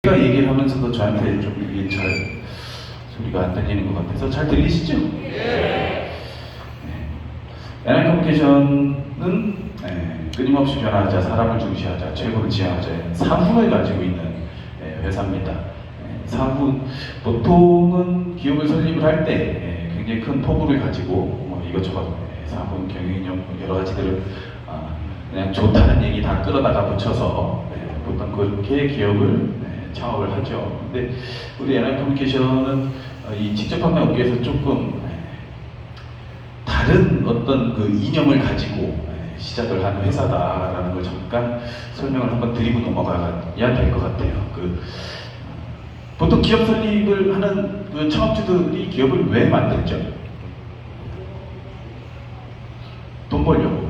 제가 얘기를 하면서도 저한테 좀 이게 잘 소리가 안 들리는 것 같아서 잘 들리시죠? 네. NI 커뮤니케이션은 끊임없이 변화하자, 사람을 중시하자, 최고를 지향하자 사후를 가지고 있는 회사입니다. 사후 보통은 기업을 설립을 할 때 굉장히 큰 포부를 가지고 이것저것 사후 경영이력 여러 가지들을 그냥 좋다는 얘기 다 끌어다가 붙여서 보통 그렇게 기업을 창업을 하죠. 근데 우리 NI 커뮤니케이션은 이 직접 판매 업계에서 조금 다른 어떤 그 이념을 가지고 시작을 한 회사다라는 걸 잠깐 설명을 한번 드리고 넘어가야 될 것 같아요. 보통 기업 설립을 하는 그 창업주들이 기업을 왜 만들죠? 돈 벌려고.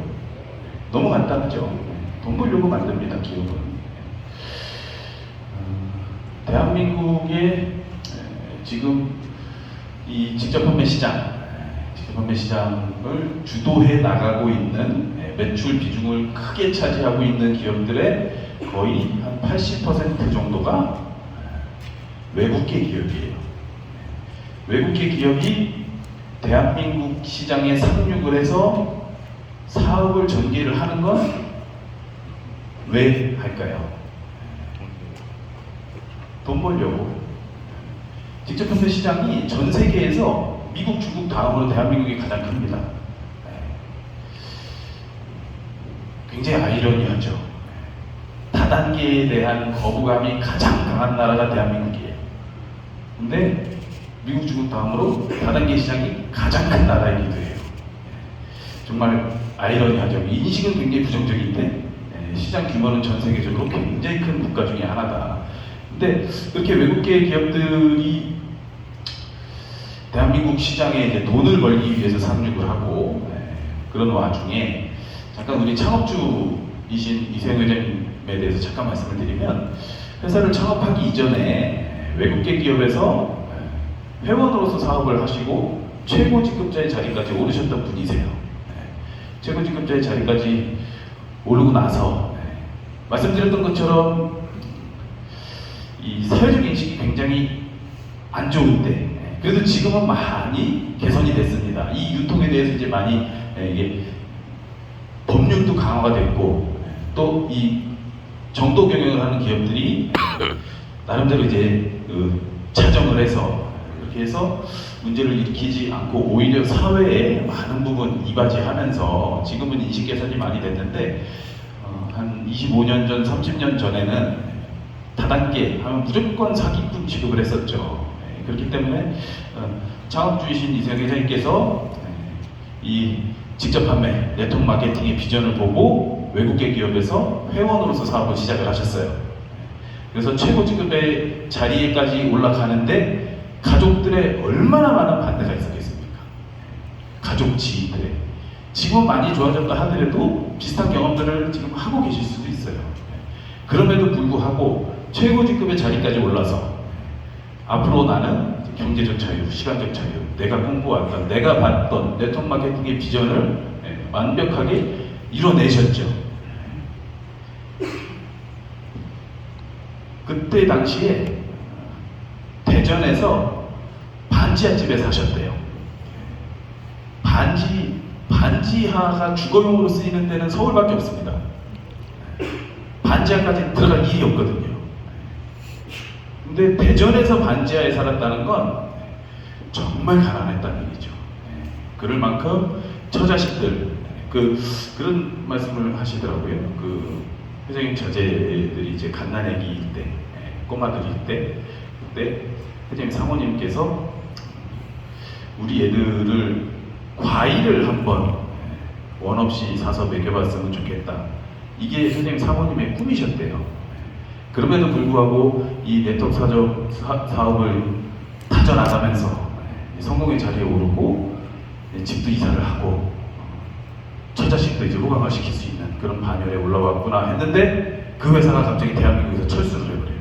너무 간단하죠. 돈 벌려고 만듭니다, 기업은. 대한민국의 지금 이 직접 판매 시장을 주도해 나가고 있는 매출 비중을 크게 차지하고 있는 기업들의 거의 한 80% 정도가 외국계 기업이에요. 외국계 기업이 대한민국 시장에 상륙을 해서 사업을 전개를 하는 건 왜 할까요? 돈 벌려고. 직접 판매 시장이 전 세계에서 미국, 중국 다음으로 대한민국이 가장 큽니다. 굉장히 아이러니하죠. 다단계에 대한 거부감이 가장 강한 나라가 대한민국이에요. 근데 미국, 중국 다음으로 다단계 시장이 가장 큰 나라이기도 해요. 정말 아이러니하죠. 인식은 굉장히 부정적인데 시장 규모는 전 세계적으로 굉장히 큰 국가 중에 하나다. 근데 그렇게 외국계 기업들이 대한민국 시장에 이제 돈을 벌기 위해서 상륙을 하고 그런 와중에 잠깐 우리 창업주이신 이세영 회장님에 대해서 잠깐 말씀을 드리면 회사를 창업하기 이전에 외국계 기업에서 회원으로서 사업을 하시고 최고 직급자의 자리까지 오르셨던 분이세요. 최고 직급자의 자리까지 오르고 나서 말씀드렸던 것처럼 이 사회적 인식이 굉장히 안 좋은데 그래도 지금은 많이 개선이 됐습니다. 이 유통에 대해서 이제 많이 이게 법률도 강화가 됐고 또 이 정도 경영을 하는 기업들이 나름대로 이제 자정을 해서 그렇게 해서 문제를 일으키지 않고 오히려 사회에 많은 부분 이바지하면서 지금은 인식 개선이 많이 됐는데 한 25년 전, 30년 전에는 다단계 하면 무조건 사기꾼 취급을 했었죠. 그렇기 때문에 창업주이신 이세영 회장님께서 이 직접 판매, 네트워크 마케팅의 비전을 보고 외국계 기업에서 회원으로서 사업을 시작을 하셨어요. 그래서 최고 직급의 자리에까지 올라가는데 가족들의 얼마나 많은 반대가 있었겠습니까? 가족 지인들의. 지금 많이 좋아졌다 하더라도 비슷한 경험들을 지금 하고 계실 수도 있어요. 그럼에도 불구하고 최고 직급의 자리까지 올라서 앞으로 나는 경제적 자유, 시간적 자유, 내가 공부했던, 내가 봤던 네트워크 마케팅의 비전을 완벽하게 이뤄내셨죠. 그때 당시에 대전에서 반지하집에 사셨대요. 반지하가 주거용으로 쓰이는 데는 서울밖에 없습니다. 반지하까지 들어갈 일이 없거든요. 근데 대전에서 반지하에 살았다는 건 정말 가난했다는 얘기죠. 그럴 만큼 처자식들 그런 말씀을 하시더라고요. 회장님 자제들이 이제 갓난아기일 때, 꼬마들일 때 그때 회장님 사모님께서 우리 애들을 과일을 한번 원 없이 사서 먹여봤으면 좋겠다. 이게 회장님 사모님의 꿈이셨대요. 그럼에도 불구하고 이 네트워크 사업을 다져나가면서 성공의 자리에 오르고 집도 이사를 하고 처자식도 이제 호강을 시킬 수 있는 그런 반열에 올라왔구나 했는데 그 회사가 갑자기 대한민국에서 철수를 해버려요.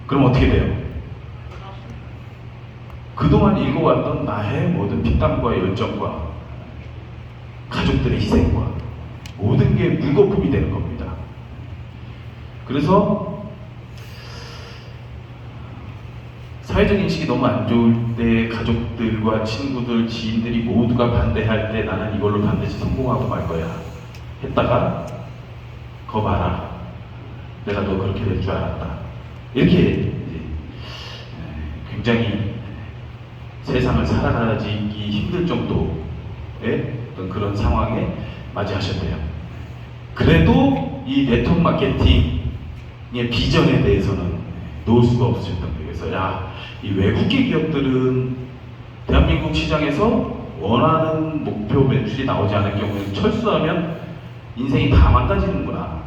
그럼 어떻게 돼요? 그동안 읽어왔던 나의 모든 피땀과 열정과 가족들의 희생과 모든 게 물거품이 되는 겁니다. 그래서 사회적 인식이 너무 안 좋을 때 가족들과 친구들, 지인들이 모두가 반대할 때 나는 이걸로 반드시 성공하고 말 거야 했다가 거 봐라, 내가 너 그렇게 될 줄 알았다, 이렇게 이제 굉장히 세상을 살아가기 힘들 정도의 어떤 그런 상황에 맞이하셨대요. 그래도 이 네트워크 마케팅의 비전에 대해서는 놓을 수가 없으셨던 거예요. 그래서 이 외국계 기업들은 대한민국 시장에서 원하는 목표 매출이 나오지 않을 경우에는 철수하면 인생이 다 망가지는구나.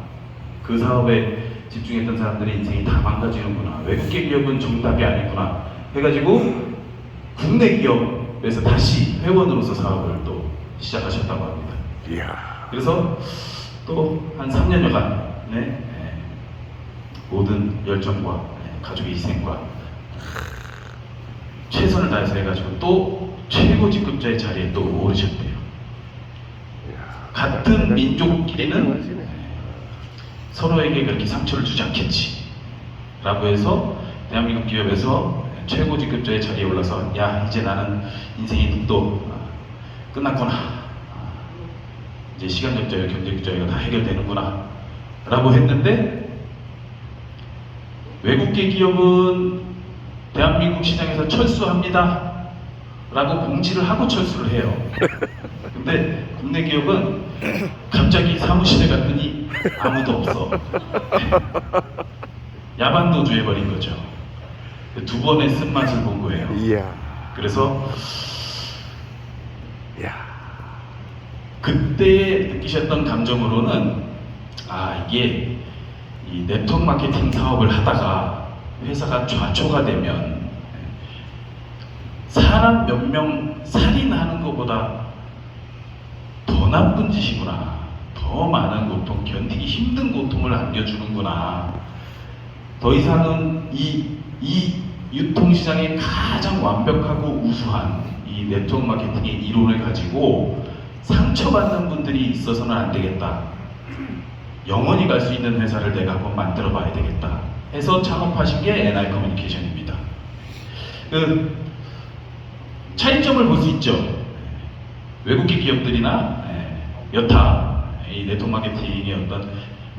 그 사업에 집중했던 사람들의 인생이 다 망가지는구나. 외국계 기업은 정답이 아니구나 해가지고 국내 기업에서 다시 회원으로서 사업을 또 시작하셨다고 합니다. 이야. 그래서 또 한 3년여간 모든 열정과 가족의 희생과 최선을 다해서 해가지고 또 최고 직급자의 자리에 또 오르셨대요. 같은 민족끼리는 서로에게 그렇게 상처를 주지 않겠지 라고 해서 대한민국 기업에서 최고 직급자의 자리에 올라서 이제 나는 인생이 또 끝났구나, 이제 시간적 자유, 경제적 자유가 다 해결되는구나 라고 했는데, 외국계 기업은 대한민국 시장에서 철수합니다 라고 공지를 하고 철수를 해요. 근데 국내 기업은 갑자기 사무실에 갔더니 아무도 없어. 야반도주 해버린 거죠. 두 번의 쓴맛을 본 거예요. 이야. 그래서 이야. 그때 느끼셨던 감정으로는 이게 이 네트워크 마케팅 사업을 하다가 회사가 좌초가 되면 사람 몇 명 살인하는 것보다 더 나쁜 짓이구나, 더 많은 고통, 견디기 힘든 고통을 안겨주는구나, 더 이상은 이 유통시장의 가장 완벽하고 우수한 이 네트워크 마케팅의 이론을 가지고 상처받는 분들이 있어서는 안 되겠다, 영원히 갈 수 있는 회사를 내가 한번 만들어 봐야 되겠다 해서 창업하신 게 NI 커뮤니케이션입니다. 그 차이점을 볼 수 있죠. 외국계 기업들이나 여타 이 네트워크 마케팅의 어떤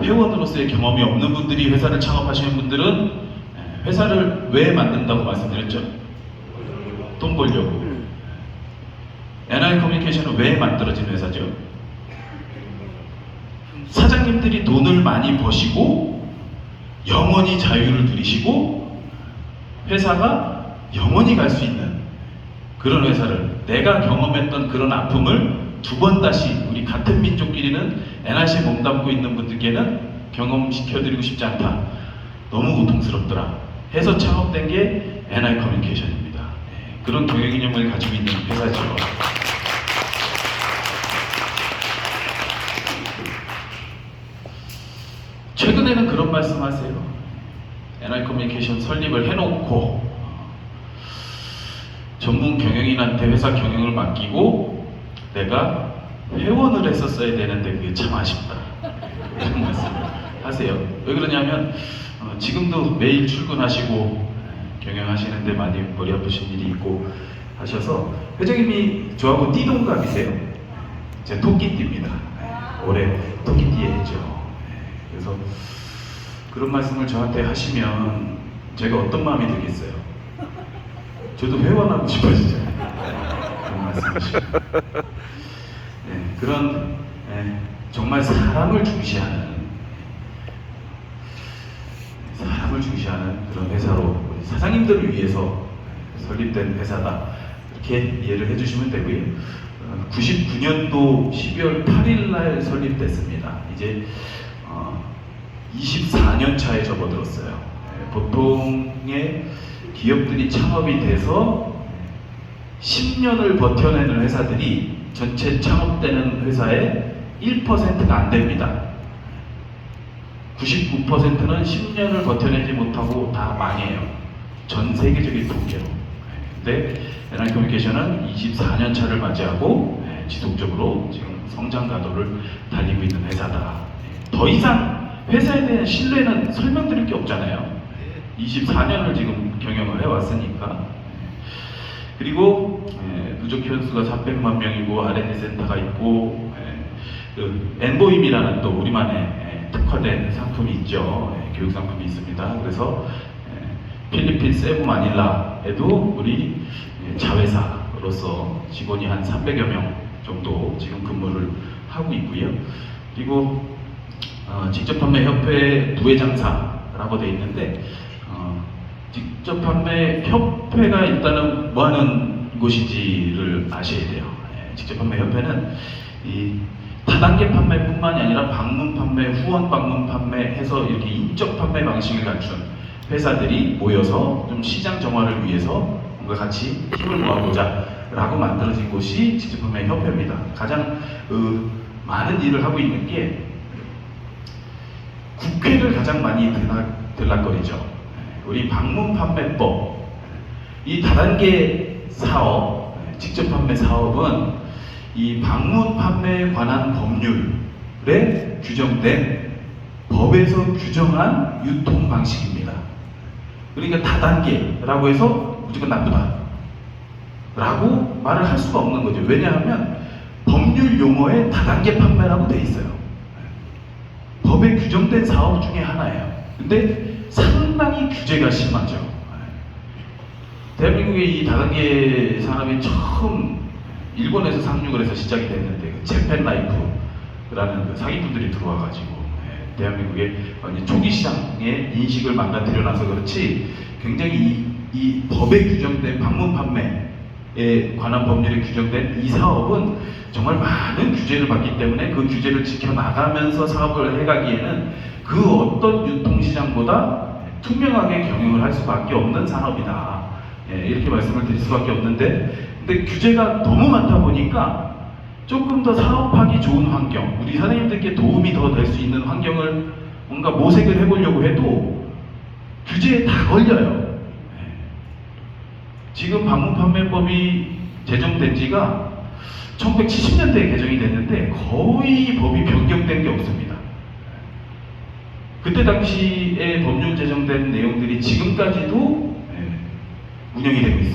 회원으로서의 경험이 없는 분들이 회사를 창업하시는 분들은 회사를 왜 만든다고 말씀드렸죠? 돈 벌려고. NI 커뮤니케이션은 왜 만들어진 회사죠? 사장님들이 돈을 많이 버시고 영원히 자유를 누리시고 회사가 영원히 갈 수 있는 그런 회사를, 내가 경험했던 그런 아픔을 두 번 다시 우리 같은 민족끼리는 NIC에 몸담고 있는 분들께는 경험시켜드리고 싶지 않다, 너무 고통스럽더라 해서 창업된 게 NI 커뮤니케이션입니다. 그런 경영 이념을 가지고 있는 회사죠. 최근에는 그런 말씀하세요. NI 커뮤니케이션 설립을 해놓고 전문 경영인한테 회사 경영을 맡기고 내가 회원을 했었어야 되는데 그게 참 아쉽다, 이런 말씀을 하세요. 왜 그러냐면 지금도 매일 출근하시고 경영하시는데 많이 머리 아프신 일이 있고 하셔서, 회장님이 저하고 띠동갑이세요. 제 토끼띠입니다. 올해 토끼띠에 했죠. 그래서 그런 말씀을 저한테 하시면 제가 어떤 마음이 들겠어요? 저도 회원하고 싶어지잖아요. 그런 말씀하시면. 그런 정말 사람을 중시하는 그런 회사로 사장님들을 위해서 설립된 회사다, 이렇게 이해를 해주시면 되고요. 99년도 12월 8일 날 설립됐습니다. 이제 24년 차에 접어들었어요. 보통의 기업들이 창업이 돼서 10년을 버텨내는 회사들이 전체 창업되는 회사의 1%가 안 됩니다. 99%는 10년을 버텨내지 못하고 다 망해요. 전 세계적인 통계로. 근데 NI 커뮤니케이션은 24년 차를 맞이하고 지속적으로 지금 성장 가도를 달리고 있는 회사다. 더 이상 회사에 대한 신뢰는 설명드릴 게 없잖아요. 24년을 지금 경영을 해왔으니까. 그리고 누적 회원수가 400만 명이고 R&D 센터가 있고 그 엔보임이라는 또 우리만의 특화된 상품이 있죠. 교육 상품이 있습니다. 그래서 필리핀 세부 마닐라에도 우리 자회사로서 직원이 한 300여 명 정도 지금 근무를 하고 있고요. 그리고 직접 판매 협회 부회장사라고 되어 있는데 직접 판매 협회가 일단은 뭐 하는 곳인지를 아셔야 돼요. 직접 판매 협회는 이 다단계 판매뿐만이 아니라 방문 판매, 후원 방문 판매해서 이렇게 인적 판매 방식을 갖춘 회사들이 모여서 좀 시장 정화를 위해서 뭔가 같이 힘을 모아보자 라고 만들어진 곳이 직접 판매 협회입니다. 가장 많은 일을 하고 있는 게 국회를 가장 많이 들락거리죠. 우리 방문 판매법, 이 다단계 사업, 직접 판매 사업은 이 방문 판매에 관한 법률에 규정된 법에서 규정한 유통 방식입니다. 그러니까 다단계라고 해서 무조건 나쁘다 라고 말을 할 수가 없는 거죠. 왜냐하면 법률 용어에 다단계 판매라고 돼 있어요. 법에 규정된 사업 중에 하나예요. 근데 상당히 규제가 심하죠. 대한민국의 이 다단계 산업이 처음 일본에서 상륙을 해서 시작이 됐는데 재팬라이프라는 그 사기꾼들이 들어와가지고 대한민국의 초기 시장의 인식을 망가뜨려놔서 그렇지 굉장히 이 법에 규정된 방문 판매에 관한 법률에 규정된 이 사업은 정말 많은 규제를 받기 때문에 그 규제를 지켜나가면서 사업을 해가기에는 그 어떤 유통시장보다 투명하게 경영을 할 수밖에 없는 산업이다. 이렇게 말씀을 드릴 수밖에 없는데 근데 규제가 너무 많다 보니까 조금 더 사업하기 좋은 환경, 우리 사장님들께 도움이 더 될 수 있는 환경을 뭔가 모색을 해보려고 해도 규제에 다 걸려요. 지금 방문 판매법이 제정된 지가 1970년대에 개정이 됐는데 거의 법이 변경된 게 없습니다. 그때 당시에 법률 제정된 내용들이 지금까지도 운영이 되고 있어요.